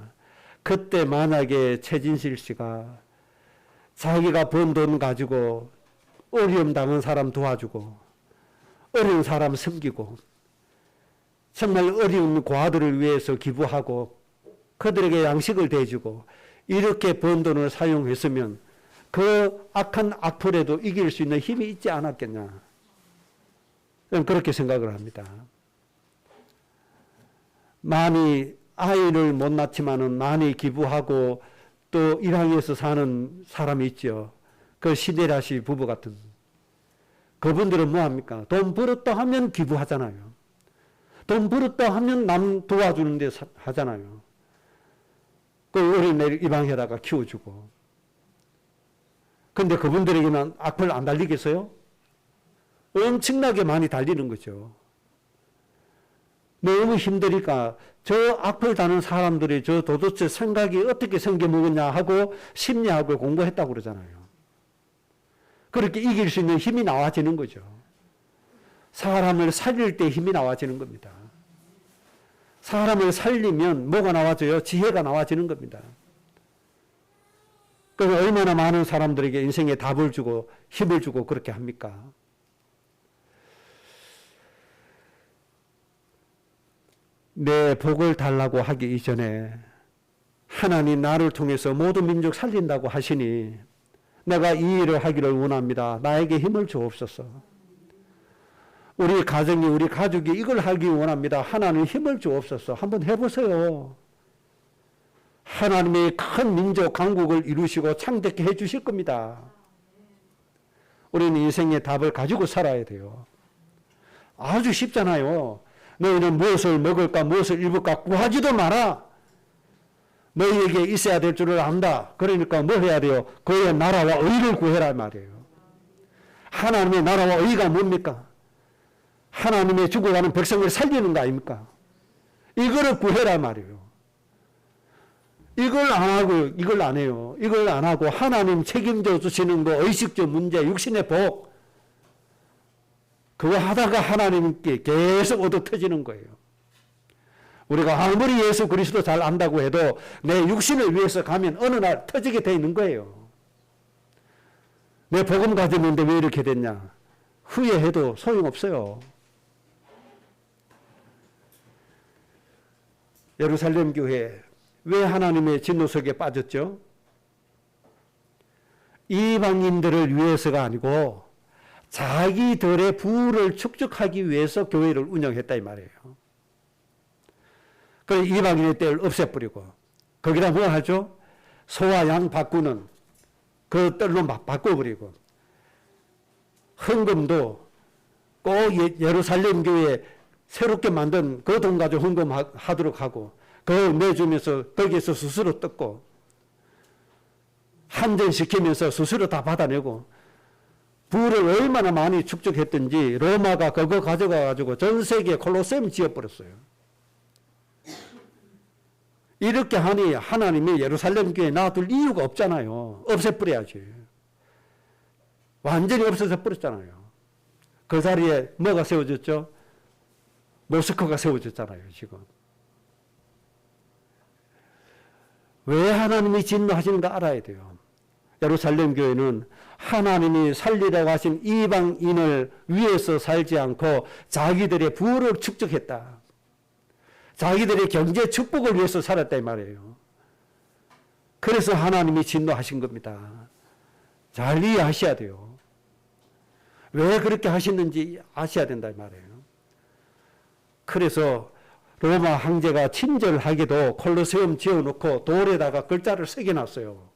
그때 만약에 최진실 씨가 자기가 번 돈 가지고 어려움 당한 사람 도와주고 어려운 사람 섬기고 정말 어려운 고아들을 위해서 기부하고 그들에게 양식을 대주고 이렇게 번 돈을 사용했으면 그 악한 악플에도 이길 수 있는 힘이 있지 않았겠냐. 저는 그렇게 생각을 합니다. 많이 아이를 못 낳지만은 많이 기부하고 또 일항에서 사는 사람이 있죠. 그 시데라 씨 부부 같은. 그분들은 뭐 합니까? 돈 벌었다 하면 기부하잖아요. 돈 벌었다 하면 남 도와주는 데 하잖아요. 그 어린애를 입양해다가 키워주고. 근데 그분들에게는 악플 안 달리겠어요? 엄청나게 많이 달리는 거죠. 너무 힘드니까 저 악플 다는 사람들이 저 도대체 생각이 어떻게 생겨먹었냐 하고 심리학을 공부했다고 그러잖아요. 그렇게 이길 수 있는 힘이 나와지는 거죠. 사람을 살릴 때 힘이 나와지는 겁니다. 사람을 살리면 뭐가 나와져요? 지혜가 나와지는 겁니다. 그럼 얼마나 많은 사람들에게 인생에 답을 주고 힘을 주고 그렇게 합니까? 내 복을 달라고 하기 이전에 하나님 나를 통해서 모든 민족 살린다고 하시니 내가 이 일을 하기를 원합니다. 나에게 힘을 주옵소서. 우리 가정이 우리 가족이 이걸 하기 원합니다. 하나님 힘을 주옵소서. 한번 해보세요. 하나님의 큰 민족 강국을 이루시고 창대케 해주실 겁니다. 우리는 인생의 답을 가지고 살아야 돼요. 아주 쉽잖아요. 너희는 무엇을 먹을까 무엇을 입을까 구하지도 마라. 너희에게 있어야 될 줄을 안다. 그러니까 뭐 해야 돼요? 그의 나라와 의를 구해라 말이에요. 하나님의 나라와 의가 뭡니까? 하나님의 죽어가는 백성을 살리는 거 아닙니까? 이거를 구해라 말이에요. 이걸 안 하고, 이걸 안 해요. 이걸 안 하고 하나님 책임져 주시는 거, 의식적 문제, 육신의 복, 그거 하다가 하나님께 계속 얻어 터지는 거예요. 우리가 아무리 예수 그리스도 잘 안다고 해도 내 육신을 위해서 가면 어느 날 터지게 돼 있는 거예요. 내 복음 가졌는데 왜 이렇게 됐냐? 후회해도 소용없어요. 예루살렘 교회 왜 하나님의 진노 속에 빠졌죠? 이방인들을 위해서가 아니고 자기들의 부를 축적하기 위해서 교회를 운영했다 이 말이에요. 그래서 이방인의 때를 없애버리고 거기다 뭐 하죠? 소와 양 바꾸는 그 뜰로 막 바꿔버리고 헌금도 꼭 예루살렘 교회 새롭게 만든 그 돈 가지고 헌금하도록 하고 그걸 내주면서 거기에서 수수료 뜯고 한전시키면서 수수료 다 받아내고 부를 얼마나 많이 축적했든지 로마가 그거 가져가가지고 전 세계에 콜로세움 지어버렸어요. 이렇게 하니 하나님이 예루살렘 교회에 놔둘 이유가 없잖아요. 없애버려야지. 완전히 없어져 버렸잖아요. 그 자리에 뭐가 세워졌죠? 모스크가 세워졌잖아요, 지금. 왜 하나님이 진노하시는가 알아야 돼요. 예루살렘 교회는 하나님이 살리라고 하신 이방인을 위해서 살지 않고 자기들의 부를 축적했다. 자기들의 경제 축복을 위해서 살았다 이 말이에요. 그래서 하나님이 진노하신 겁니다. 잘 이해하셔야 돼요. 왜 그렇게 하시는지 아셔야 된다 이 말이에요. 그래서 로마 황제가 친절하게도 콜로세움 지어놓고 돌에다가 글자를 새겨놨어요.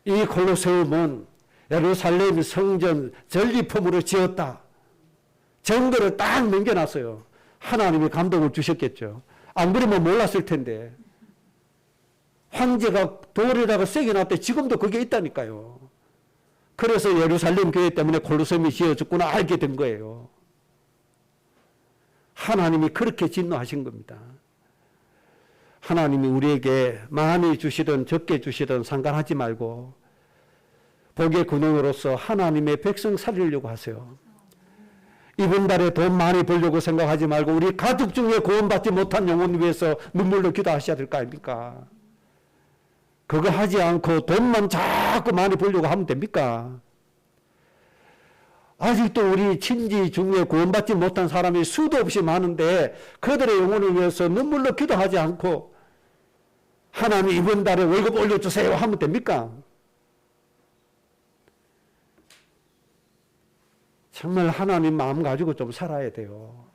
이 콜로세움은 예루살렘 성전 전리품으로 지었다. 증거를 딱 남겨놨어요. 하나님이 감동을 주셨겠죠. 안 그러면 몰랐을 텐데. 황제가 돌에다가 새겨놨대. 지금도 그게 있다니까요. 그래서 예루살렘 교회 때문에 콜로세움이 지어졌구나 알게 된 거예요. 하나님이 그렇게 진노하신 겁니다. 하나님이 우리에게 많이 주시든 적게 주시든 상관하지 말고 복의 근원으로서 하나님의 백성 살리려고 하세요. 이번 달에 돈 많이 벌려고 생각하지 말고 우리 가족 중에 구원받지 못한 영혼 위해서 눈물로 기도하셔야 될 거 아닙니까? 그거 하지 않고 돈만 자꾸 많이 벌려고 하면 됩니까? 아직도 우리 친지 중에 구원받지 못한 사람이 수도 없이 많은데 그들의 영혼을 위해서 눈물로 기도하지 않고 하나님 이번 달에 월급 올려주세요 하면 됩니까? 정말 하나님 마음 가지고 좀 살아야 돼요.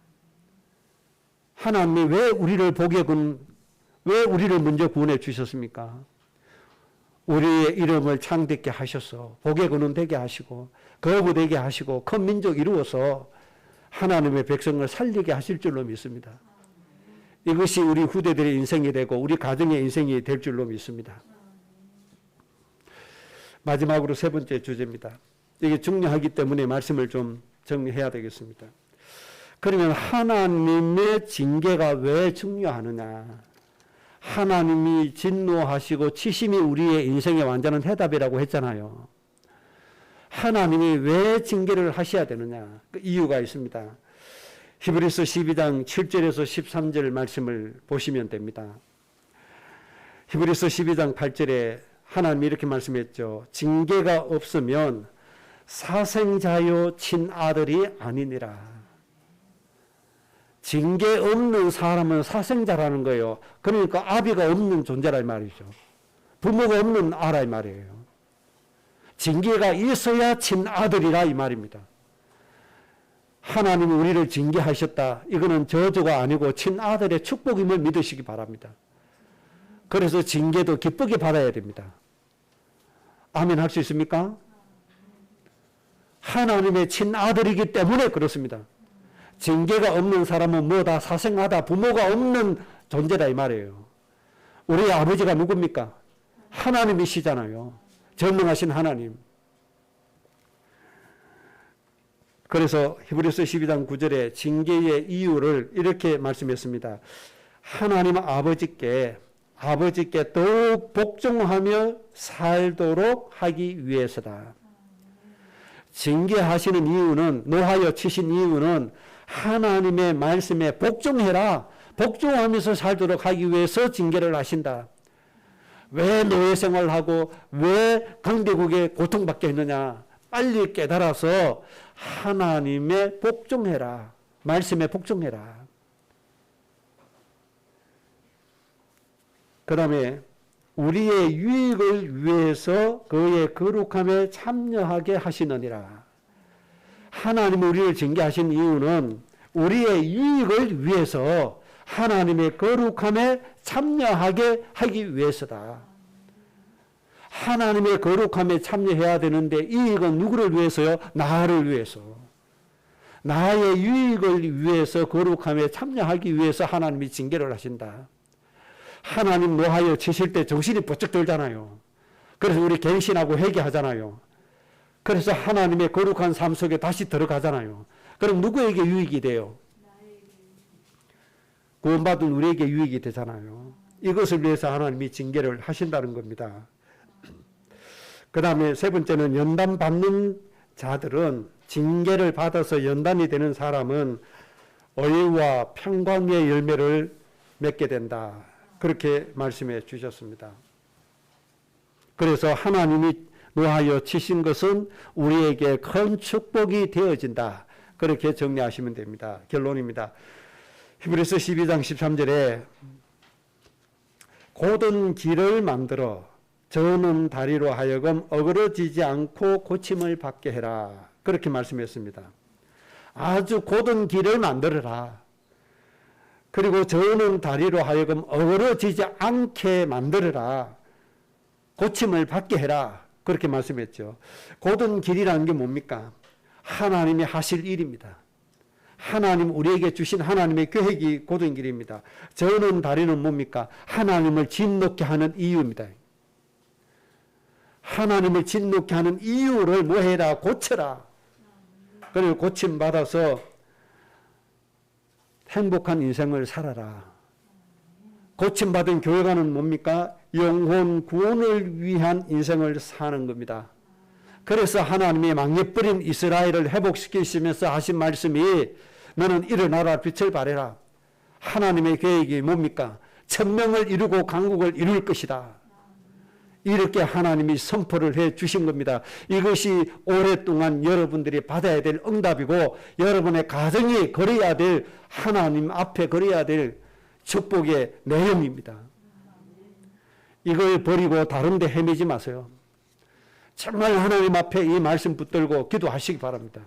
하나님이 왜 우리를 왜 우리를 먼저 구원해 주셨습니까? 우리의 이름을 창대케 하셔서 복의 근원 되게 하시고 거부되게 하시고 큰 민족 이루어서 하나님의 백성을 살리게 하실 줄로 믿습니다. 이것이 우리 후대들의 인생이 되고 우리 가정의 인생이 될 줄로 믿습니다. 마지막으로 세 번째 주제입니다. 이게 중요하기 때문에 말씀을 좀 정리해야 되겠습니다. 그러면 하나님의 징계가 왜 중요하느냐? 하나님이 진노하시고 치심이 우리의 인생의 완전한 해답이라고 했잖아요. 하나님이 왜 징계를 하셔야 되느냐? 그 이유가 있습니다. 히브리서 12장 7절에서 13절 말씀을 보시면 됩니다. 히브리서 12장 8절에 하나님이 이렇게 말씀했죠. 징계가 없으면 사생자요 친아들이 아니니라. 징계 없는 사람은 사생자라는 거예요. 그러니까 아비가 없는 존재란 말이죠. 부모가 없는 아라 이 말이에요. 징계가 있어야 친아들이라 이 말입니다. 하나님이 우리를 징계하셨다. 이거는 저주가 아니고 친아들의 축복임을 믿으시기 바랍니다. 그래서 징계도 기쁘게 받아야 됩니다. 아멘 할 수 있습니까? 하나님의 친아들이기 때문에 그렇습니다. 징계가 없는 사람은 뭐다? 사생하다. 부모가 없는 존재다 이 말이에요. 우리 아버지가 누굽니까? 하나님이시잖아요. 전능하신 하나님. 그래서 히브리서 12장 9절에 징계의 이유를 이렇게 말씀했습니다. 하나님 아버지께 아버지께 더욱 복종하며 살도록 하기 위해서다. 징계하시는 이유는, 노하여 치신 이유는 하나님의 말씀에 복종해라, 복종하면서 살도록 하기 위해서 징계를 하신다. 왜 노예 생활하고 왜 강대국에 고통받게 했느냐? 빨리 깨달아서 하나님의 복종해라, 말씀에 복종해라. 그 다음에 우리의 유익을 위해서 그의 거룩함에 참여하게 하시느니라. 하나님이 우리를 징계하신 이유는 우리의 유익을 위해서 하나님의 거룩함에 참여하게 하기 위해서다. 하나님의 거룩함에 참여해야 되는데 이익은 누구를 위해서요? 나를 위해서. 나의 유익을 위해서 거룩함에 참여하기 위해서 하나님이 징계를 하신다. 하나님 노하여 치실 때 정신이 번쩍 들잖아요. 그래서 우리 갱신하고 회개하잖아요. 그래서 하나님의 거룩한 삶 속에 다시 들어가잖아요. 그럼 누구에게 유익이 돼요? 구원받은 우리에게 유익이 되잖아요. 이것을 위해서 하나님이 징계를 하신다는 겁니다. 그 다음에 세 번째는 연단 받는 자들은, 징계를 받아서 연단이 되는 사람은 의와 평강의 열매를 맺게 된다. 그렇게 말씀해 주셨습니다. 그래서 하나님이 노하여 치신 것은 우리에게 큰 축복이 되어진다. 그렇게 정리하시면 됩니다. 결론입니다. 히브리서 12장 13절에 고든 길을 만들어 저는 다리로 하여금 어그러지지 않고 고침을 받게 해라. 그렇게 말씀했습니다. 아주 고든 길을 만들어라. 그리고 저는 다리로 하여금 어그러지지 않게 만들어라. 고침을 받게 해라. 그렇게 말씀했죠. 고든 길이라는 게 뭡니까? 하나님이 하실 일입니다. 하나님, 우리에게 주신 하나님의 계획이 고든 길입니다. 저는 다리는 뭡니까? 하나님을 짓놓게 하는 이유입니다. 하나님을 짓놓게 하는 이유를 뭐 해라? 고쳐라. 그리고 고침받아서 행복한 인생을 살아라. 고침받은 교회가는 뭡니까? 영혼 구원을 위한 인생을 사는 겁니다. 그래서 하나님이 망해버린 이스라엘을 회복시키시면서 하신 말씀이 너는 일어나라, 빛을 발해라. 하나님의 계획이 뭡니까? 천명을 이루고 강국을 이룰 것이다. 이렇게 하나님이 선포를 해 주신 겁니다. 이것이 오랫동안 여러분들이 받아야 될 응답이고 여러분의 가정이 걸어야 될, 하나님 앞에 걸어야 될 축복의 내용입니다. 이걸 버리고 다른 데 헤매지 마세요. 정말 하나님 앞에 이 말씀 붙들고 기도하시기 바랍니다.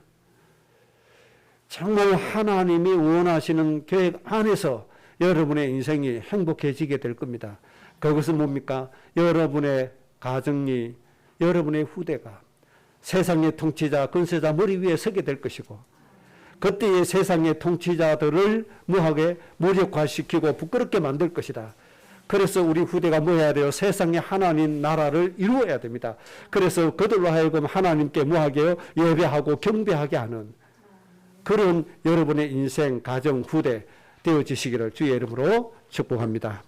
정말 하나님이 원하시는 계획 안에서 여러분의 인생이 행복해지게 될 겁니다. 그것은 뭡니까? 여러분의 가정이, 여러분의 후대가 세상의 통치자, 권세자 머리 위에 서게 될 것이고, 그때의 세상의 통치자들을 뭐하게 무력화시키고 부끄럽게 만들 것이다. 그래서 우리 후대가 뭐 해야 돼요? 세상의 하나님 나라를 이루어야 됩니다. 그래서 그들로 하여금 하나님께 뭐하게요? 예배하고 경배하게 하는 그런 여러분의 인생, 가정, 후대 되어지시기를 주의 이름으로 축복합니다.